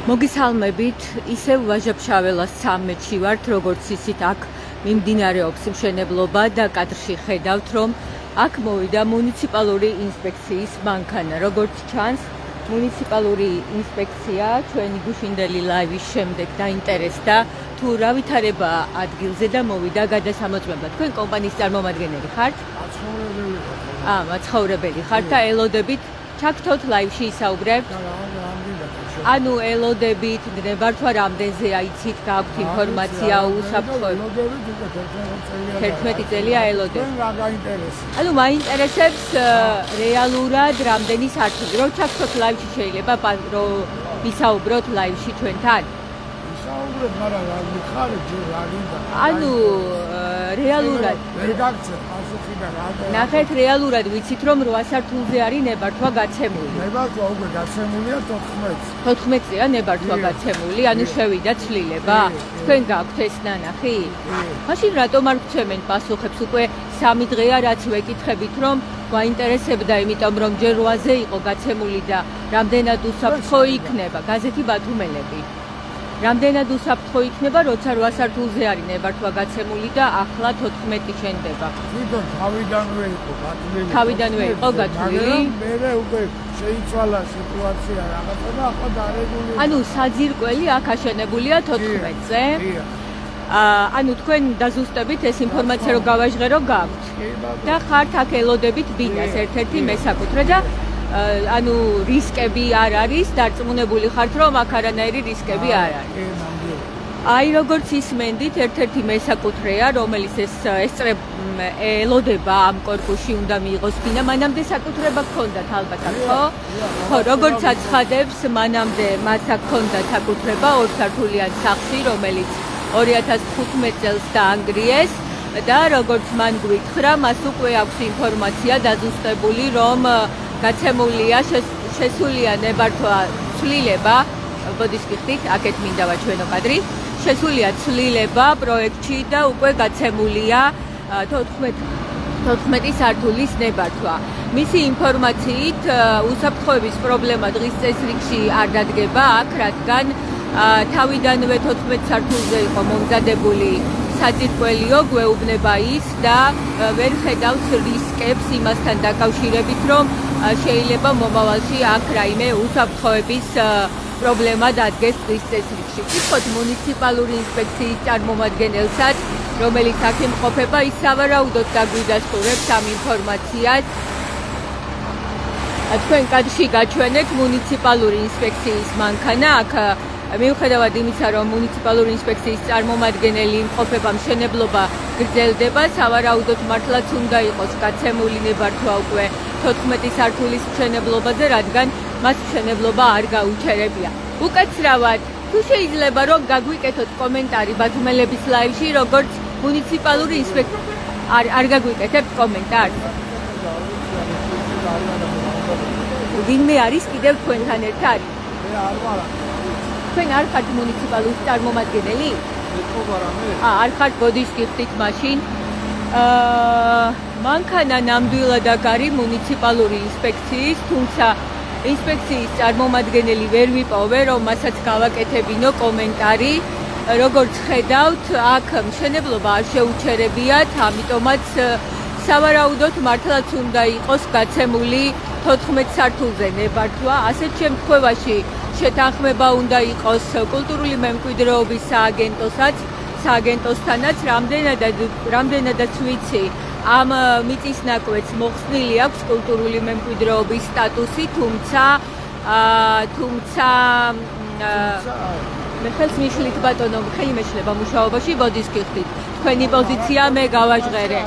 მოგესალმებით, ისევ ვაჟა-ფშაველას 13-ში ვართ, როგორც ისიც აქ მიმდინარეობს მშენებლობა და კადრში ხედავთ, რომ აქ მოვიდა მუნიციპალური ინსპექციის მანქანა. როგორც ჩანს, მუნიციპალური ინსპექცია ჩვენი გუშინდელი ლაივის შემდეგ დაინტერესდა თუ რა ვითარებაა ადგილზე და მოვიდა გადასამოწმებლად. თქვენ კომპანიის წარმომადგენელი ხართ? მაცხოვრებელი ხართ და ელოდებით ჩაგთოთ ლაივში ისაუბრებთ? ანუ ელოდებით ნებართვა რამდენზე აიცით, გაქვთ ინფორმაცია უსაფრთხოების? 11 წელია ელოდებით. რა გაინტერესებს? ანუ მაინტერესებს რეალურად რამდენი სართული. რომ ჩაგთოთ ლაივში შეიძლება რომ ვისაუბროთ ლაივში ჩვენთან? ვისაუბროთ, მაგრამ რა მიხარეთ ჯერ რა გინდა? ანუ რეალურად რედაქცია პასუხი და რა. ნახეთ, რეალურად ვიცით რომ 8 სართულზე არის ნებართვა გაცემული. ნებართვა უკვე გაცემულია 14. 14 წელია ნებართვა გაცემული, ანუ შევიდა ცვლილება. თქვენ გაქვთ ეს ნანახი? მაშინ რატომ არ გცემენ პასუხებს? უკვე 3 დღეა რაც ვეკითხებით რომ გვაინტერესებდა, იმიტომ რომ ჯერ 8-ზე იყო გაცემული და რამდენად უსაფრთხო იქნება გაზეთი ბათუმელები. რამდენად უსაფრთხო იქნება, როცა 8 სართულზე არის ნებართვა გაცემული და ახლა 14 შენდება. თვითონ თავიდანვე იყო გათვლილი. თავიდანვე იყო გათვლილი. მე უკვე შეიცვალა სიტუაცია რაღაცა და ახლა დარეგულირდა. ანუ საძირკველი აქ აშენებულია 14-ზე. ანუ თქვენ დაზუსტებით ეს ინფორმაცია რომ გავაჟღერო გაქვთ. და ხართ აქ ელოდებით ბინას ერთ-ერთი მესაკუთრე და ანუ რისკები არ არის, დარწმუნებული ხართ რომ აქ არანაირი რისკები არ არის. აი როგორც ისმენდით, ერთ-ერთი მესაკუთრეა, რომელიც ეს ელოდება ამ კორპუსში უნდა მიიღოს ბინა, მანამდე საკუთრება ჰქონდათ ალბათ, ხო? ხო, როგორც აცხადებს, მანამდე მათ ჰქონდათ საკუთრება 2 სართულიან სახლში, რომელიც 2015 წელს დაანგრიეს და როგორც მან გვითხრა, მას უკვე აქვს ინფორმაცია დაზუსტებული, რომ გაცემულია შესულია ნებართვა ცვლილება, ბოდიშ გიხდით, აქეთ მინდა ვაჩვენო კადრი, შესულია ცვლილება პროექტში და უკვე გაცემულია 14 სართულის ნებართვა. მისი ინფორმაციით უსაფრთხოების პრობლემა დღის წესრიგში არ დადგება აქ, რადგან თავიდანვე 14 სართულზე იყო მომზადებული საძირკველიო, გვეუბნება ის და ვერ ხედავს რისკებს იმასთან დაკავშირებით, რომ შეიძლება მომავალში აქ რაიმე უსაფრთხოების პრობლემა დადგეს დღის წესრიგში. ვთქვათ მუნიციპალური ინსპექციის წარმომადგენელსაც, რომელიც აქ იმყოფება, ის სავარაუდოდ დაგვიდასტურებს ამ ინფორმაციას. თქვენ კადრში გაჩვენეთ მუნიციპალური ინსპექციის მანქანა, აქ მიუხედავად იმისა, რომ მუნიციპალური ინსპექციის წარმომადგენელი იმყოფება, მშენებლობა გრძელდება, სავარაუდოდ მართლაც უნდა იყოს გაცემული ნებართვა უკვე 14 სართულის მშენებლობაზე, რადგან მას მშენებლობა არ გაუჩერებია. უკაცრავად, თუ შეიძლება რომ გაგვიკეთოთ კომენტარი ბათუმელების ლაივში, როგორც მუნიციპალური ინსპექცია არ გაგვიკეთებთ კომენტარს? ვინმე არის კიდევ თქვენთან ერთად? მე არ ვარ. თქვენ არ ხართ მუნიციპალური წარმომადგენელი? არ ხართ, ბოდიშ გიხდით მაშინ. მანქანა ნამდვილად აქ არის მუნიციპალური ინსპექციის, თუმცა ინსპექციის წარმომადგენელი ვერ ვიპოვე, რომ მასაც გავაკეთებინო კომენტარი. როგორც ხედავთ, აქ მშენებლობა არ შეუჩერებიათ, ამიტომაც სავარაუდოდ მართლაც უნდა იყოს გაცემული 14 სართულზე ნებართვა. ასეთ შემთხვევაში შეთანხმება უნდა იყოს კულტურული მემკვიდრეობის სააგენტოსთანაც, რამდენადაც ვიცი, ამ მიწისნაკვეთს მოხსნილი აქვს კულტურული მემკვიდრეობის სტატუსი, თუმცა მე ხელს მიშლით ბატონო, ხელი მეშლება მუშაობაში, ბოდიშ გიხდით. თქვენი პოზიცია მე გავაჟღერე.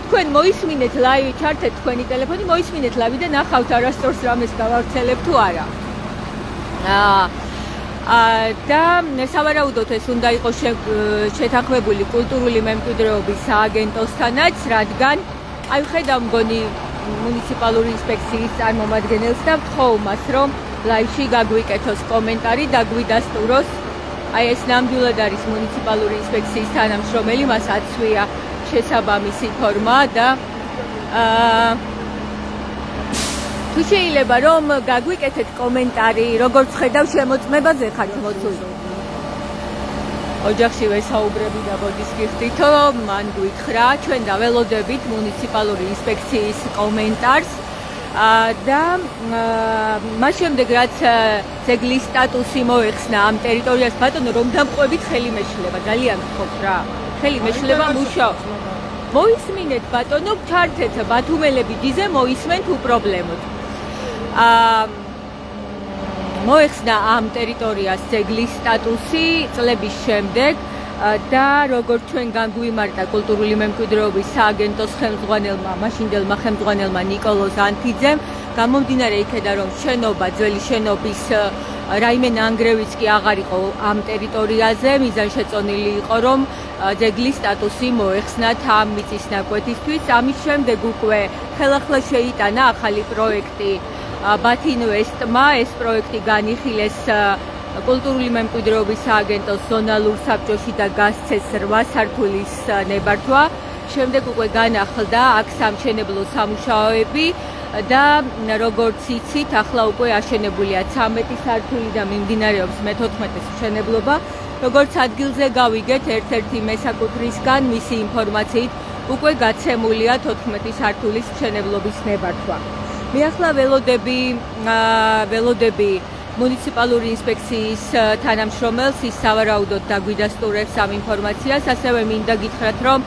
თქვენ მოისმინეთ ლაივი, ჩართეთ თქვენი ტელეფონი, მოისმინეთ ლაივი და ნახავთ არასდროს რამეს გავავრცელებ თუ არა. და სავარაუდოდ ეს უნდა იყოს შეთანხმებული კულტურული მემკვიდრეობის სააგენტოსთანაც, რადგან აი ხედავ მგონი მუნიციპალური ინსპექციის წარმომადგენელს და ვთხოვ მას, რომ ლაივში გაგვიკეთოს კომენტარი და გვიდასტუროს. აი ეს ნამდვილად არის მუნიციპალური ინსპექციის თანამშრომელი, მას აცვია შესაბამისი ფორმა და თუ შეიძლება რომ გაგვიკეთეთ კომენტარი, როგორც ხედავ შემოწმებაზე ხართ მოცული. ოჯახში ვესაუბრები და მოდის გიხდითო, მან გითხრა, ჩვენ დაველოდებით მუნიციპალური ინსპექციის კომენტარს და მას შემდეგ რაც ძეგლის სტატუსი მოეხსნა ამ ტერიტორიას, ბატონო, რომ დამყვებით ხელი მეშლება, ძალიან გთხოვთ რა. ხელი მეშლება მუშაობს. მოისმინეთ ბატონო, ჩართეთ ბათუმელები დიზე მოისმენთ უპრობლემოდ. მოეხსნა ამ ტერიტორიას ძეგლის სტატუსი წლების შემდეგ და როგორც ჩვენ განგვიმართა კულტურული მემკვიდრეობის სააგენტოს ხელმძღვანელმა, მაშინდელმა ხელმძღვანელმა ნიკოლოზ ანთიძემ, გამომდინარე იქედან რომ შენობა, ძველი შენობის რაიმე ნანგრევიც კი აღარ იყო ამ ტერიტორიაზე, მიზანშეწონილი იყო რომ ძეგლის სტატუსი მოეხსნათ ამ მიწის ნაკვეთისთვის. ამის შემდეგ უკვე ხელახლა შეიტანა ახალი პროექტი ბათინვესტმა, ეს პროექტი განიხილეს კულტურული მემკვიდრეობის სააგენტოს ზონალურ საბჭოში და გასცეს 8 სართულის ნებართვა. შემდეგ უკვე განახლდა აქ სამშენებლო სამუშაოები და როგორც იცით, ახლა უკვე აშენებულია 13 სართული და მიმდინარეობს მე-14 მშენებლობა. როგორც ადგილზე გავიგეთ, ერთ-ერთი მესაკუთრისგან მისი ინფორმაციით უკვე გაცემულია 14 სართულის მშენებლობის ნებართვა. მე ახლა ველოდები მუნიციპალური ინსპექციის თანამშრომელს, ის სავარაუდოდ დაგვიდასტურებს ამ ინფორმაციას, ასევე მინდა გითხრათ, რომ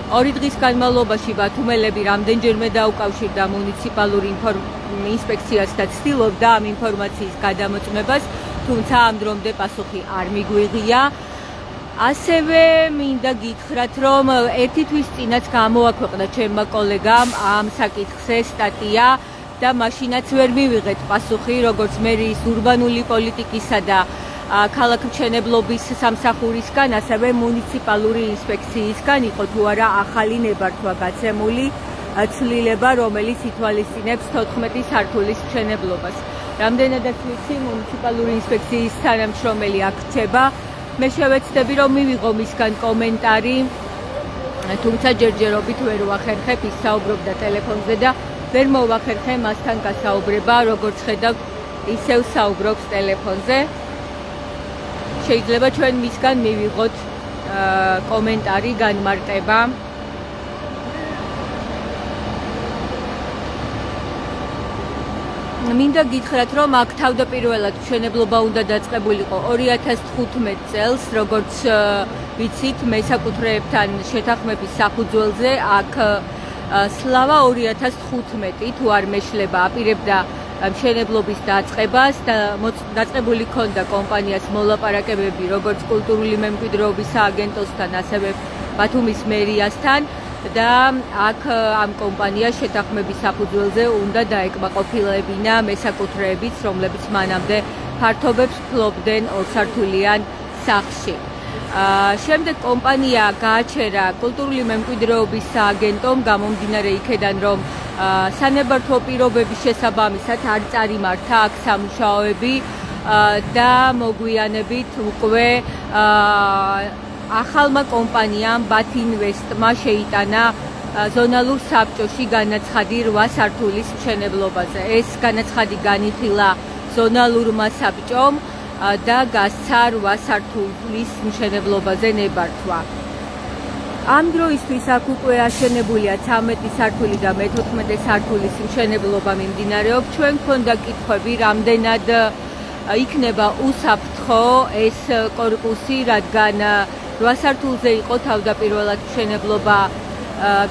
2 დღის განმავლობაში ბათუმელები რამდენჯერმე დაუკავშირდა მუნიციპალურ ინსპექციას და ცდილობდა ამ ინფორმაციის გადამოწმებას, თუმცა ამ დრომდე პასუხი არ მიგვიღია. ასევე მინდა გითხრათ, რომ ერთი თვის წინაც გამოაქვეყნა ჩემმა კოლეგამ ამ საკითხზე სტატია და მაშინაც ვერ მივიღეთ პასუხი, როგორც მერიის ურბანული პოლიტიკისა და ქალაქმშენებლობის სამსახურისგან, ასევე მუნიციპალური ინსპექციისგან იყო თუ არა ახალი ნებართვა გაცემული ცვლილება, რომელიც ითვალისწინებს 14 სართულის მშენებლობას. რამდენადაც ვიცი, მუნიციპალური ინსპექციის თანამშრომელი აქ რჩება. მე შევეცდები, რომ მივიღო მისგან კომენტარი, თუმცა ჯერჯერობით ვერ ვახერხებ, ის საუბრობდა ტელეფონზე და ვერ მოვახერხე მასთან გასაუბრება, როგორც ხედავთ, ისევ საუბრობს ტელეფონზე. შეიძლება ჩვენ მისგან მივიღოთ კომენტარი, განმარტება. მინდა გითხრათ, რომ აქ თავდაპირველად მშენებლობა უნდა დაწყებულიყო 2015 წელს, როგორც ვიცით, მესაკუთრეებთან შეთანხმების საფუძველზე აქ სლავა 2015 თუ არ მეშლება აპირებდა მშენებლობის დაწყებას და დაწყებული ჰქონდა კომპანიას მოლაპარაკებები როგორც კულტურული მემკვიდრეობის სააგენტოსთან, ასევე ბათუმის მერიასთან და აქ ამ კომპანიას შეთანხმების საფუძველზე უნდა დაეკმაყოფილებინა მესაკუთრეებიც, რომლებიც მანამდე ფართობებს ფლობდნენ 2 სართულიან სახლში. შემდეგ კომპანია გააჩერა კულტურული მემკვიდრეობის სააგენტომ, გამომდინარე იქედან, რომ სანებართვო პირობების შესაბამისად არ წარიმართა აქ სამუშაოები და მოგვიანებით უკვე ახალმა კომპანიამ ბათინვესტმა შეიტანა ზონალურ საბჭოში განაცხადი 8 სართულის მშენებლობაზე. ეს განაცხადი განიხილა ზონალურმა საბჭომ და გასცა 8 სართულის მშენებლობაზე ნებართვა. ამ დროისთვის აქ უკვე აშენებულია 13 სართული და მე-14 სართულის მშენებლობა მიმდინარეობს. ჩვენ გვქონდა კითხვები, რამდენად იქნება უსაფრთხო ეს კორპუსი, რადგან 8 სართულზე იყო თავდაპირველად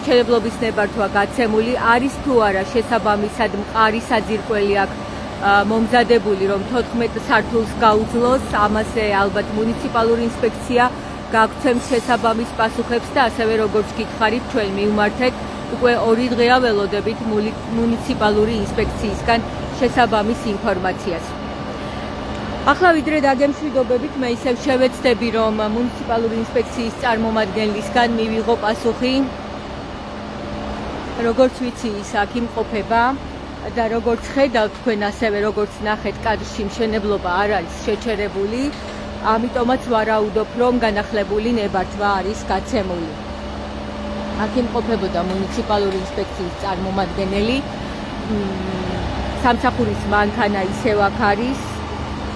მშენებლობის ნებართვა გაცემული. არის თუ არა შესაბამისად მყარი საძირკველი აქ მომზადებული, რომ 14 სართულს გაუძლოს, ამაზე ალბათ მუნიციპალური ინსპექცია გაგცემს შესაბამის პასუხებს და ასევე როგორც გითხარით, ჩვენ მივმართეთ, უკვე 2 დღეა ველოდებით მუნიციპალური ინსპექციისგან შესაბამის ინფორმაციას. ახლა ვიდრე დაგემშვიდობებით, მე ისევ შევეცდები, რომ მუნიციპალური ინსპექციის წარმომადგენლისგან მივიღო პასუხი, როგორც ვიცი, ის აქ იმყოფება და როგორც ხედავთ თქვენ, ასევე როგორც ნახეთ, კადრში მშენებლობა არ არის შეჩერებული, ამიტომაც ვარაუდობ, რომ განახლებული ნებართვა არის გაცემული. აქ იმყოფებოდა მუნიციპალური ინსპექციის წარმომადგენელი. სამსახურის მანქანა ისევ აქ არის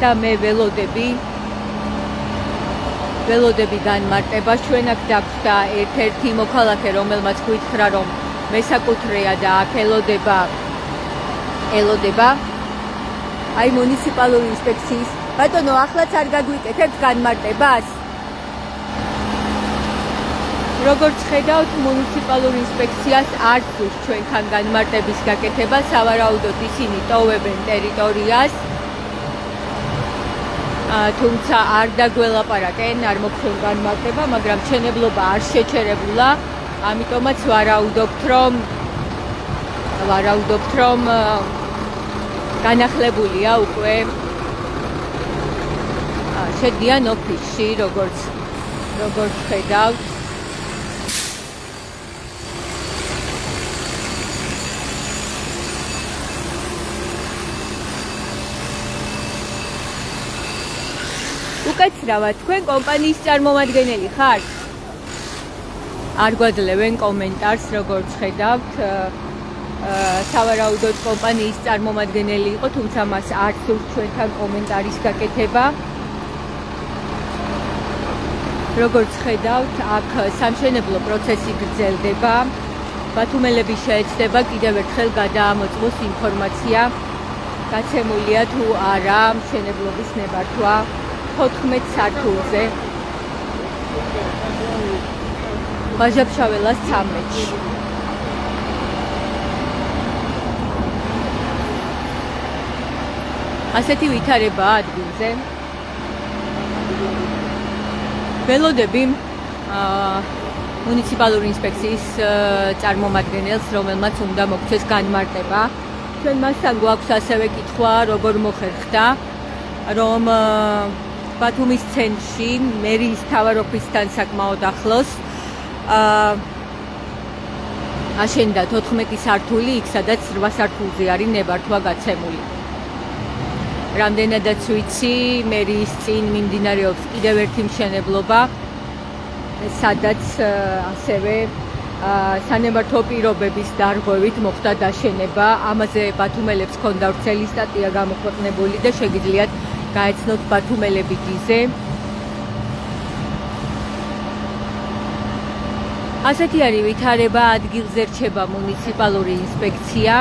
და მე ველოდები განმარტება. ჩვენ აქ დაგვხვდა ერთ-ერთი მოქალაქე, რომელმაც გითხრა, რომ მესაკუთრეა და აქ ელოდება აი მუნიციპალური ინსპექციის. ბატონო, ახლაც არ გაგვიკეთებთ განმარტებას? როგორც ხედავთ, მუნიციპალურ ინსპექციას არ სურს ჩვენთან განმარტების გაკეთება, სავარაუდოდ ისინი ტოვებენ ტერიტორიას. თუმცა არ დაგველაპარაკენ, არ მოგცემ განმარტება, მაგრამ მშენებლობა არ შეჩერებულა, ამიტომაც ვარაუდობთ, რომ განახლებულია უკვე შედიან ოფისში, როგორც ხედავთ. უკაცრავად, თქვენ კომპანიის წარმომადგენელი ხართ? არ გვაძლევენ კომენტარს, როგორც ხედავთ. სავარაუდოდ კომპანიის წარმომადგენელი იყო, თუმცა მას არ სურს ჩვენთან კომენტარის გაკეთება. როგორც ხედავთ, აქ სამშენებლო პროცესი გრძელდება. ბათუმელები შეეცდება კიდევ ერთხელ გადაამოწმოს ინფორმაცია, გაცემულია თუ არა მშენებლობის ნებართვა 14 სართულზე. ვაჟა-ფშაველას 13-ში. ასეთი ვითარებაა ადგილზე. ველოდები მუნიციპალური ინსპექციის წარმომადგენელს, რომელმაც უნდა მოგცეს განმარტება. ჩვენ მასთან გვაქვს ასევე კითხვა, როგორ მოხერხდა, რომ ბათუმის ცენტრში მერიის მთავარ ოფისთან საკმაოდ ახლოს აშენდა 14 სართული, იქ სადაც 8 სართულზე არის ნებართვა გაცემული. რამდენადაც ვიცი, მერიის წინ მიმდინარეობს კიდევ ერთი მშენებლობა, სადაც ასევე სანებართვო პირობების დარღვევით მოხდა დაშენება. ამაზე ბათუმელებს ჰქონდა ვრცელი სტატია გამოქვეყნებული და შეგიძლიათ გაეცნოთ ბათუმელები გიზე. ასეთი არის ვითარება, ადგილზე რჩება მუნიციპალური ინსპექცია.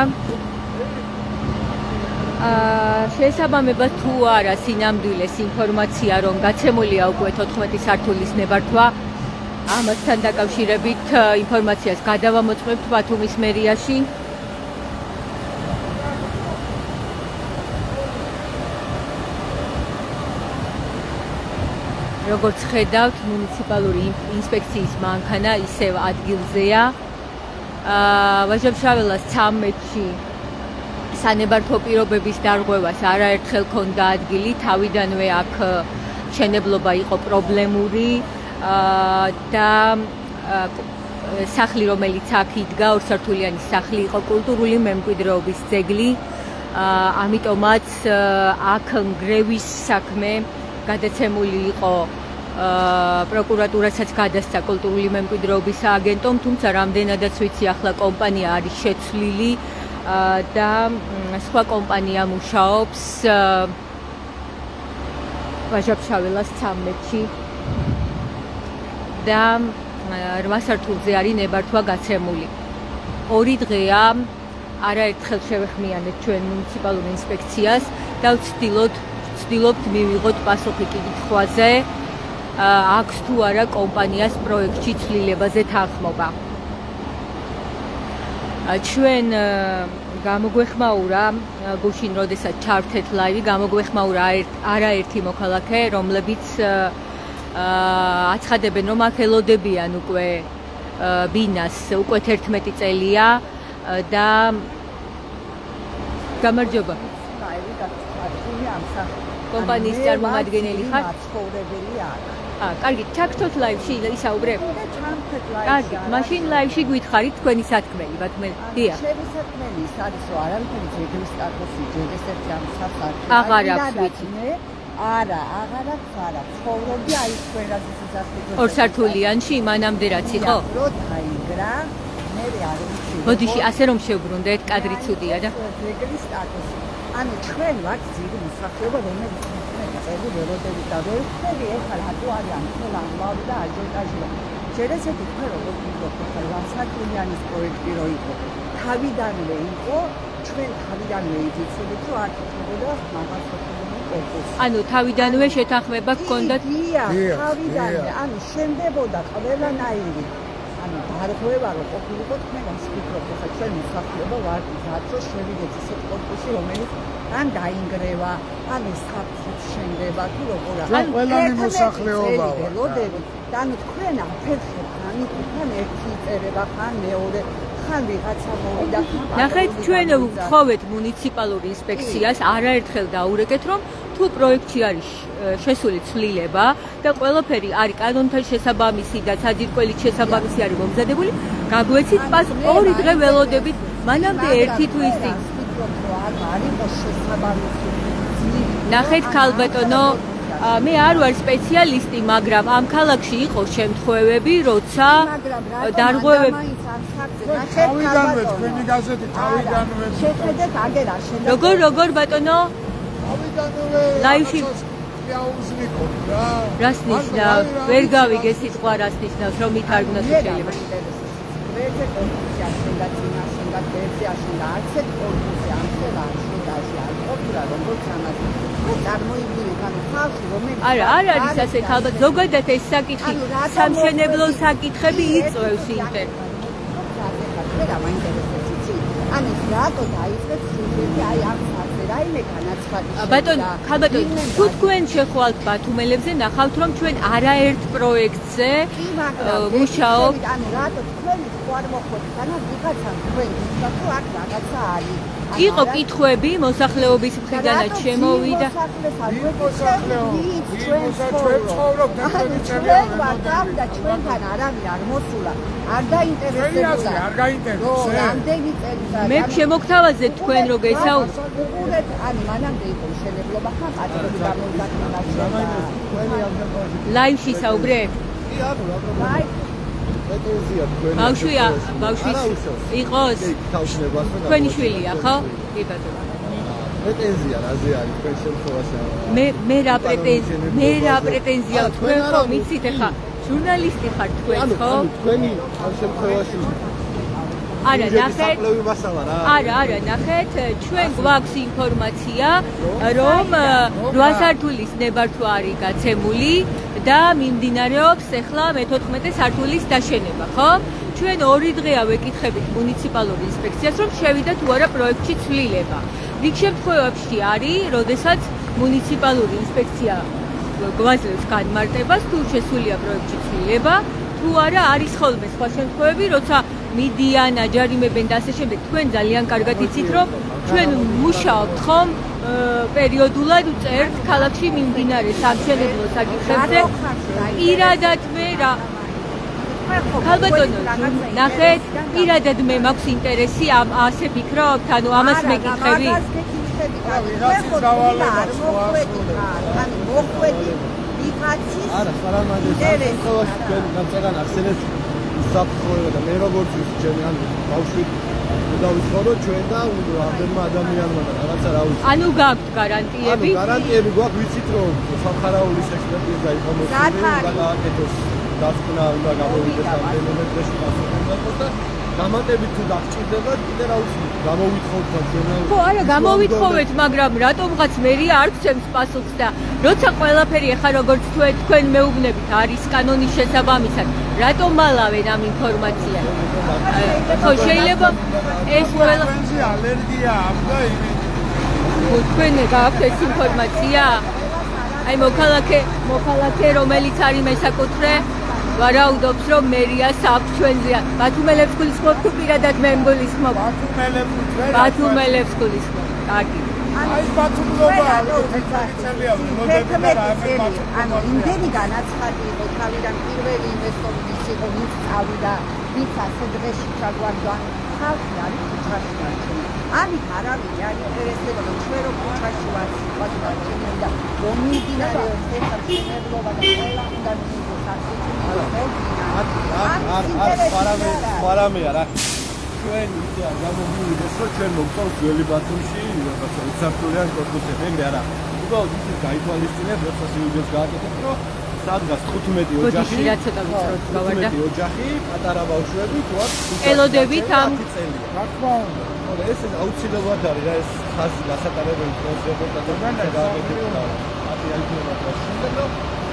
შესაბამებად თუ არა სინამდვილეს ინფორმაცია, რომ გაცემულია უკვე 14 სართულის ნებართვა, ამასთან დაკავშირებით ინფორმაციას გადავამოწმებთ ბათუმის მერიაში. როგორც ხედავთ, მუნიციპალური ინსპექციის მანქანა ისევ ადგილზეა. ვაჟა-ფშაველას 13-ში სანებართვო პირობების დარღვევას არაერთხელ ჰქონდა ადგილი, თავიდანვე აქ მშენებლობა იყო პრობლემური და სახლი, რომელიც აქ იდგა, ორსართულიანი სახლი იყო კულტურული მემკვიდრეობის ძეგლი, ამიტომაც აქ ნგრევის საქმე გადაცემული იყო პროკურატურასაც გადასცა კულტურული მემკვიდრეობის სააგენტომ, თუმცა რამდენადაც ვიცი, ახლა კომპანია არის შეცვლილი და სხვა კომპანია მუშაობს ვაჟა-ფშაველას 13-ში და 8 სართულზე არის ნებართვა გაცემული. 2 დღეა არაერთხელ შევეხმიანეთ ჩვენ მუნიციპალურ ინსპექციას და ვცდილობთ მივიღოთ პასუხი კითხვაზე, აქვს თუ არა კომპანიას პროექტში ცვლილებაზე თანხმობა. ჩვენ გამოგვეხმაურა გუშინ, როდესაც ჩავთეთ ლაივი, გამოგვეხმაურა არაერთი მოქალაქე, რომლებიც აცხადებენ, რომ აქ ელოდებიან უკვე ბინას, უკვე 11 წელია და გამარჯობა. კომპანიის წარმომადგენელი ხარ? მაცხოვრებელი არა. კარგი, ჩაგთოთ ლაივში ისაუბრებ? კარგი, მაშინ ლაივში გითხარით თქვენი სათქმელი, ბათუმელი. დიახ. შევისათქმელი ის არის, რომ არავითარი ჯეგლის სტატუსი, ჯეგლის ერთი ამსახ აღარ აქვს, ვიცი. არა, აღარ აქვს, არა. ცხოვრობდი აი სფერაზე სასახლეში. 2 სართულიანში, მანამდე რაც იყო? რო დაიგრა, მე არ ვიცი ბოდიში ასე რომ შევბრუნდეთ, კადრი ცუდია და ძეგლის სტატუსი. ანუ ჩვენ ვართ ძირი მოსახლეობა, რომელიც წერილი ველოდებით და ვერ ხვდები ეხლა რატო არიან ყველა ამბავი და აჯანტაჟია. შეიძლება თქვენ როგორ ვფიქრობთ, ხა ვასაკილიანის პროექტი რო იყო. თავიდანვე იყო, ჩვენ თავიდანვე იცოდით, რომ არ იქნებოდა მაგას კორპუსი. ანუ თავიდანვე შეთანხმება გქონდათ? თავიდანვე, ანუ შემდებოდა ყველანაირი ანუ დარღვევა რო ყოფილიყო თქვენ რას ვფიქრობთ, ხა ჩვენ მოსახლეობა ვართ რაც რომ შევიდეთ ისეთ კორპუსში, რომელიც ან დაინგრევა, ან საფრთხით შენდება, თუ როგორ ან ყველანი მოსახლეობა ველოდებით. და ანუ თქვენ აფერხებთ, ამით თან ერთი იწერება, ხან მეორე ხან ვიღაცა მოვიდა. ნახეთ, ჩვენ ვთხოვეთ მუნიციპალურ ინსპექციას არაერთხელ დაურეკეთ, რომ თუ პროექტში არის შესული ცვლილება და ყველაფერი არის კანონთან შესაბამისი და საძირკველით შესაბამისი არის მომზადებული, გაგვეცით პას 2 დღე ველოდებით, მანამდე 1 თვის წინ. ნახეთ ქალბატონო, მე არ ვარ სპეციალისტი, მაგრამ ამ ქალაქში იყო შემთხვევები, როცა დარღვევები თავიდანვე თქვენი გაზეთი თავიდანვე შეხედეთ აგერ არ შეიძლება. როგორ ბატონო? თავიდანვე ლაივში აუზნიკოთ რა. რას ნიშნავს? ვერ გავიგე სიტყვა რას ნიშნავს, რომ ითარგმნოს შეიძლება. ვერზე კორპუსი აშენდა, წინა აშენდა, ვერზე აშენდა, არცეთ კორპუსი ამ ხელა აშენდაში არ ყოფილა, როგორც ამას წარმოიდგინეთ, ანუ ხალხი რომელიც არა, არ არის ასე ქალბატონო, ზოგადად ეს საკითხი, სამშენებლო საკითხები იწვევს ინტერნეტში. რა მაინტერესებს იცი? ანუ რატო დაიწყეთ სიუჟეტი აი ამ ფაქტზე, რაიმე განაცხადი. ბატონო, ქალბატონო, თუ თქვენ შეხვალთ ბათუმელებზე, ნახავთ რომ ჩვენ არაერთ პროექტზე მუშაობთ. ანუ რატო თქვენ ხო არ მოხვდეთ, ანუ ვიღაცამ თქვენ გითხრათ რომ აქ რაღაცა არის. იყო კითხვები მოსახლეობის მხრიდანაც შემოვიდა. ჩვენ ცხოვრობთ ერთად და ჩვენთან არავინ არ მოსულა, არ დაინტერესებულა. არ გაინტერესებს. რამდენი წელი მე შემოგთავაზეთ თქვენ რო გესაუბრეთ. უყურეთ, ანუ მანამდე იყო მშენებლობა, ხან პატრონი გამოვიდა. ლაივში საუბრეთ? აი ბავშვია, ბავშვის იყოს? თქვენი შვილია, ხო? კი ბატონო. პრეტენზია რაზე არის თქვენ შემთხვევაში? მე რა პრეტენზია თქვენ ხო მიცით ახლა ჟურნალისტი ხართ თქვენ ხო? თქვენი ამ შემთხვევაში არა, ნახეთ. არა, ნახეთ, ჩვენ გვაქვს ინფორმაცია, რომ 8 სართულის ნებართვა არის გაცემული და მიმდინარეობს ახლა მე-14 სართულის დაშენება, ხო? ჩვენ 2 დღეა ვეკითხებით მუნიციპალურ ინსპექციას, რომ შევიდა თუ არა პროექტში ცვლილება. რიგ შემთხვევებში არის, როდესაც მუნიციპალური ინსპექცია გვაძლევს განმარტებას, თუ შესულია პროექტში ცვლილება, თუ არა არის ხოლმე სხვა შემთხვევები, როცა მიდიან, აჯარიმებენ და ასე შემდეგ. თქვენ ძალიან კარგად იცით, რომ ჩვენ მუშაობთ ხომ პერიოდულად წერთ ქალაქში მიმდინარე სამშენებლო საკითხებზე. პირადად მე რა ქალბატონო, ნახეთ, პირადად მე მაქვს ინტერესი ასე ფიქრობთ, ანუ ამას მეკითხები. ანუ მოხვედი ვიღაცის არა, სარამადე თქვენ გამწევან ახსენეთ საფრთხეობა და მე როგორც ვიცი, ჩემი ან ბავშვი დავიცხოვრო ჩვენ და რამდენმა ადამიანმა და რაღაცა რა ვიცი. ანუ გაქვთ გარანტიები? ანუ გარანტიები გვაქვს, ვიცით რომ სამხარაულის ექსპერტიზა იყო მოსული და გააკეთოს დასკვნა უნდა გამოვიდეს რამდენიმე დღეში პასუხი და გამატებით თუ დაგჭირდება კიდე რა ვიცი გამოვითხოვთ ჩვენ. ხო, არა, გამოვითხოვეთ, მაგრამ რატომღაც მერია არ გცემს პასუხს და როცა ყველაფერი ახლა როგორც თქვენ მეუბნებით არის კანონის შესაბამისად, რატომ მალავენ ამ ინფორმაციას? ხო, შეიძლება ეს ყველა ალერგია აქვს და იმით. თქვენ გააქვთ ეს ინფორმაცია? აი მოქალაქე რომელიც არის მესაკუთრე ვარაუდობს რომ მერიას აქვს ჩვენზე. ბათუმელებს გულისხმობ თუ პირადად მე გულისხმობ? ბათუმელებს გულისხმობ. კარგი. აი ბათუმლობა წელია მოდები და ანუ იმდენი განაცხადი იყო თავიდან პირველი ინვესტორი იყო ვინც წავიდა, ვინც ასე დღეში ჩაგვარდა. ხალხი არის ქუჩაში არჩენა. ამით არავინ არ ინტერესდება, ჩვენ რო ქუჩაში ვართ, ვარჩენილი და რომ მიმდინარეობს ეს სამშენებლობა და ყველა უნდა მიიღოს არა, არა, არა, არა, ჩვენ ისე არ გამომივიდეს, რომ ჩვენ მოგწონს ძველი ბათუმში რაღაცა უსაფრთხოებიან კორპუსები, მე არა. უბრალოდ ისე გაითვალისწინებ, როცა სიუჟეტს გააკეთებ, რომ სადღაც 15 ოჯახი, ბოდიში რა ცოტა ვიწროთ გავარდა. 15 ოჯახი, პატარა ბავშვები, თუათ ელოდებით ამ რა თქმა უნდა. ხო, ეს აუცილებლად არის რა, ეს ხაზი გასატარებელი პროცედურა და გააკეთებდა. აკეთებდა და შემდეგ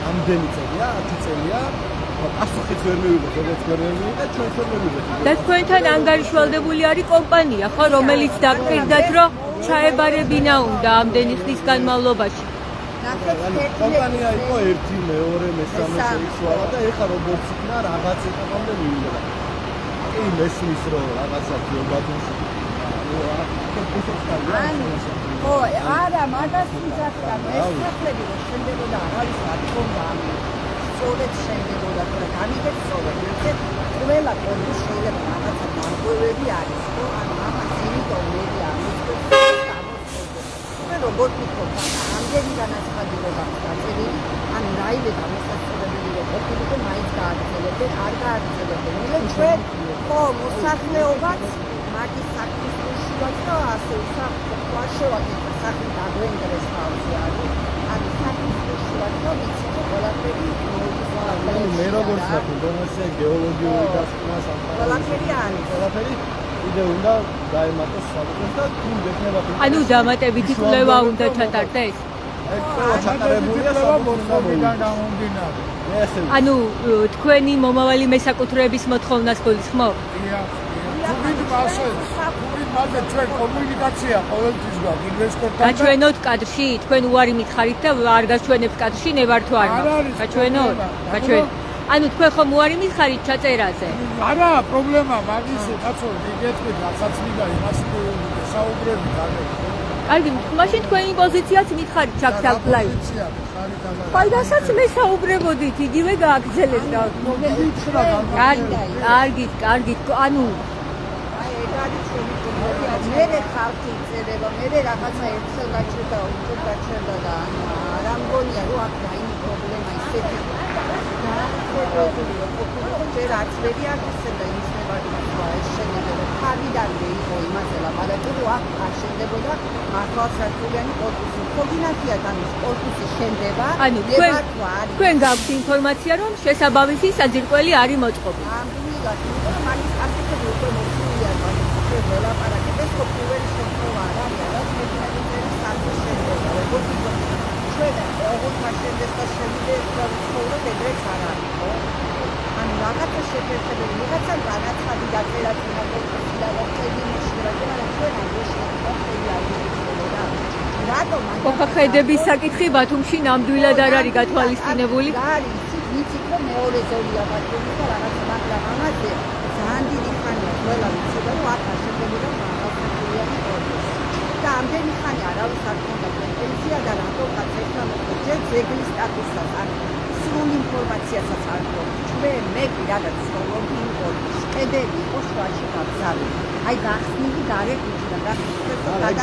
ამდენი წელია, 10 წელია. ასოხიც ვერ მივიღეთ, როგორც ვერ მივიღეთ, ჩვენ ვერ მივიღეთ. და თქვენთან ანგარიშვალდებული არის კომპანია, ხო, რომელიც დაგპირდათ, რომ ჩაებარებინა უნდა ამდენი ხნის განმავლობაში. კომპანია იყო 1, 2, 3, შეიცვალა და ეხლა როგორც იქნა რაღაც ეტაპამდე მივიდა. კი მესმის რომ რაღაცა ბათუმში. ხო, არა, მაგას ვიზახდა, მესახლები რომ შემდეგოდა არის ათქონდა ამ სწორედ შემდეგოდა, რომ გამიგეთ სწორედ, ერთ ყველა კონი შეიძლება რაღაცა მარგვევები არის, ხო, ანუ ამას იმიტომ მეტი არის, რომ როგორ ვიქოთ, ამდენი განაცხადება გაწერილი, ანუ რაიმე გამოსაცდელი რომ ყოფილიყო მაინც გააგრძელებდნენ, არ გააგრძელებდნენ. მე ჩვენ ხო, მოსახლეობაც მაგის საქმის უშუალოდ და ასე უშუალოდ საქმე დაგვენდრეს თავზე არის. ანუ საქმის უშუალოდ და ვიცით რომ ყველაფერი მე როგორც ვთქვი, რომელშე გეოლოგიური დასკვნა ყველაფერი არის. ყველაფერი იდე უნდა დაემატოს საკუთრებას და თუ გექნება ანუ დამატებითი კვლევა უნდა ჩატარდეს? ყველა ჩატარებულია მოთხოვნიდან გამომდინარე. ანუ თქვენი მომავალი მესაკუთრეების მოთხოვნას გულისხმობ? თუმცა მასე ჩვენ კომუნიკაცია ყოველთვის გვაქვს ინვესტორთან. გაჩვენოთ კადრში, თქვენ უარი მითხარით და არ გაჩვენებთ კადრში, ნებარ თუ არ მაქვს. გაჩვენოთ? გაჩვენ. ანუ თქვენ ხომ უარი მითხარით ჩაწერაზე? არა, პრობლემა მაგის კაცო, იგეთქვით რასაც მინდა იმას საუბრებით არის. კარგი, მაშინ თქვენი პოზიციაც მითხარით ჩაგდავთ ლაივ. ყველასაც მე საუბრებოდით, იგივე გააგრძელეთ და კარგი, ანუ მე ხალხი წერება, მე რაღაცა ერთსა გაჩერდა, უფრო გაჩერდა და რა მგონია რომ აქ რაიმე პრობლემა ისეთი ჯერ არც ვერი აღესება იმის ნებართვა ეს შეიძლება თავიდანვე იყო იმაზე ლაპარაკი რომ აქ არ შენდებოდა მართლაც-სართულიანი კორპუსი. კოორდინაცია ამის კორპუსი შენდება, ანუ თქვენ გაქვთ ინფორმაცია რომ შესაბამისი საძირკველი არის მოწყობილი. ამბიგად, რომ მაგის ასეთები უკვე მოხდია ლაპარაკი ეს პირველი შემთხვევა არის, რაც მექანიზმის სამი შენდება. როგორც ჩვენ როგორც მაშინდეს და შემიძლია ცხოვრობ ეგრეც არ არის, ხო? ანუ რაღაცა შეფერხებელი, რაღაცა განაცხადი დაწერა წინა კორპუსი და მოხდები მოშლება, მაგრამ ჩვენ არ შეგვიძლია რატომ ოხახედების საკითხი ბათუმში ნამდვილად არ არის გათვალისწინებული? არის, ვიცით რომ მეორე ზოლია ბათუმში და რაღაცა მაგრამ ამაზე ძალიან დიდი ხანია ყველა ვიცი რომ აქ არ შეგვიძლია მაღალსართულიანი კორპუსი. და ამდენი ხანი არავის არ ქონდა პრეტენზია და რატომაც ერთმა ჯერ ძეგლის სტატუსსაც არ სრულ ინფორმაციასაც არ ქონდა. მე პირადად ვსწავლობდი იმ კორპუსს. კედელი იყო შუაში გაგზავნილი. აი გახსნილი გარეთ იქნა და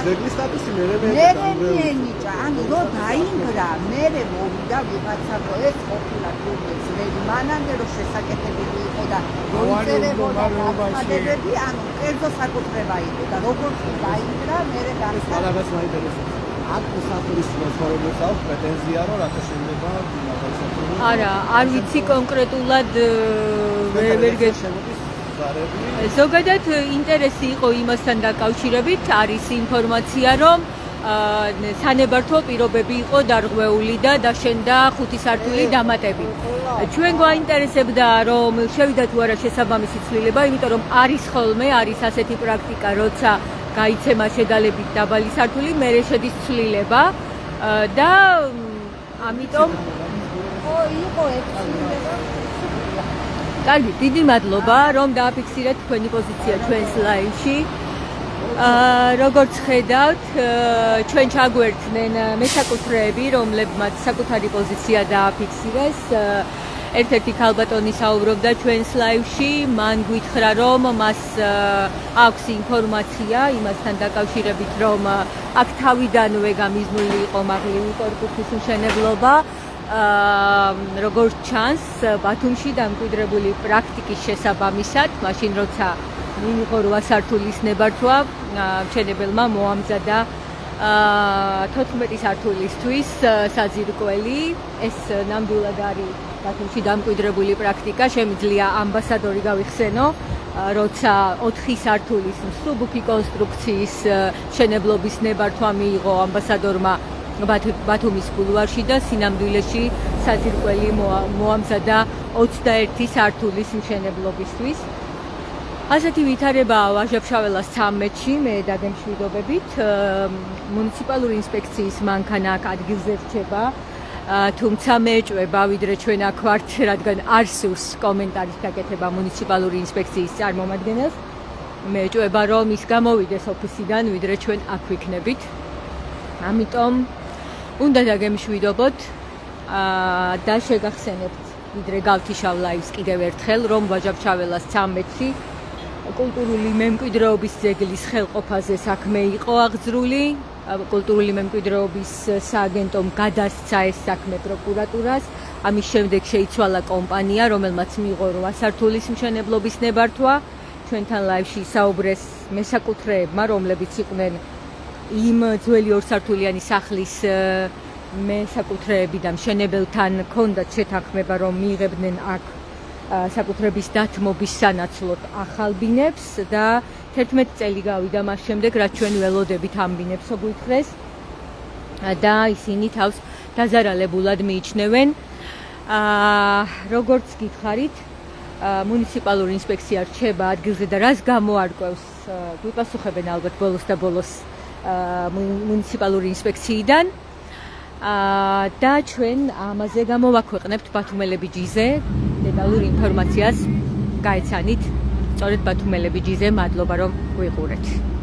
ძეგლის სტატუსი მე ნიჭა, ანუ რო დაინგრა, მე მოვიდა ვიღაცა რომ ეს ყოფილა ძველი მანამდე რომ შესაკეთებელი იყო და მოიწერებოდა გადადებები, ანუ კერძო საკუთრება იყო და როგორც დაინგრა, მე განსხვავდა. რაღაც მაინტერესებს. აქ მოსახურის ცხოვრებას აქვს პრეტენზია რომ რატო შეიძლება მაგალითად არა, არ ვიცი კონკრეტულად ვერ ზოგადად ინტერესი იყო იმასთან დაკავშირებით, არის ინფორმაცია, რომ სანებართვო პირობები იყო დარღვეული და დაშენდა 5 სართული დამატებით. ჩვენ გვაინტერესებდა, რომ შევიდა თუ არა შესაბამისი ცვლილება, იმიტომ რომ არის ხოლმე, არის ასეთი პრაქტიკა, როცა გაიცემა შედალებით დაბალი სართული, მერე შედის ცვლილება და ამიტომ იყო ეს ცვლილება. კარგი, დიდი მადლობა, რომ დააფიქსირეთ თქვენი პოზიცია ჩვენს ლაივში. როგორც ხედავთ, ჩვენ ჩაგვერთნენ მესაკუთრეები, რომლებმაც საკუთარი პოზიცია დააფიქსირეს. ერთ-ერთი ქალბატონი საუბრობდა ჩვენს ლაივში, მან გითხრა, რომ მას აქვს ინფორმაცია იმასთან დაკავშირებით, რომ აქ თავიდანვე გამიზნული იყო მაღლივი კორპუსის მშენებლობა. როგორც ჩანს, ბათუმში დამკვიდრებული პრაქტიკის შესაბამისად, მაშინ როცა მიიღო 8 სართულის ნებართვა, მშენებელმა მოამზადა 14 სართულისთვის საძირკველი. ეს ნამდვილად არის ბათუმში დამკვიდრებული პრაქტიკა. შემიძლია ამბასადორი გავიხსენო, როცა 4 სართულის მსუბუქი კონსტრუქციის მშენებლობის ნებართვა მიიღო ამბასადორმა ბათუმის ბულვარში და სინამდვილეში საძირკველი მოამზადა 21 სართულის მშენებლობისთვის. ასეთი ვითარებაა ვაჟა-ფშაველას 13-ში, მე დაგემშვიდობებით. მუნიციპალური ინსპექციის მანქანა აქ ადგილზე რჩება, თუმცა მეეჭვება, ვიდრე ჩვენ აქ ვართ, რადგან არ სურს კომენტარის გაკეთება მუნიციპალური ინსპექციის წარმომადგენელს. მეეჭვება, რომ ის გამოვიდეს ოფისიდან, ვიდრე ჩვენ აქ ვიქნებით. ამიტომ უნდა დაგემშვიდობოთ და შეგახსენებთ, ვიდრე გავთიშავ ლაივს კიდევ ერთხელ, რომ ვაჟა-ფშაველას 13-ში კულტურული მემკვიდრეობის ძეგლის ხელყოფაზე საქმე იყო აღძრული. კულტურული მემკვიდრეობის სააგენტომ გადასცა ეს საქმე პროკურატურას. ამის შემდეგ შეიცვალა კომპანია, რომელმაც მიიღო 8 სართულის მშენებლობის ნებართვა. ჩვენთან ლაივში საუბრეს მესაკუთრეებმა, რომლებიც იყვნენ იმ ძველი 2 სართულიანი სახლის მესაკუთრეები და მშენებელთან ჰქონდათ შეთანხმება, რომ მიიღებდნენ აქ საკუთრების დათმობის სანაცვლოდ ახალ ბინებს და 11 წელი გავიდა მას შემდეგ, რაც ჩვენ ველოდებით ამ ბინებს გვითხრეს და ისინი თავს დაზარალებულად მიიჩნევენ. როგორც გითხარით, მუნიციპალური ინსპექცია რჩება ადგილზე და რას გამოარკვევს, გვიპასუხებენ ალბათ ბოლოს და ბოლოს მუნიციპალური ინსპექციიდან. და ჩვენ ამაზე გამოვაქვეყნებთ ბათუმელები ჯიზე დეტალურ ინფორმაციას გაეცანით. სწორედ ბათუმელები ჯიზე, მადლობა რომ გვიყურეთ.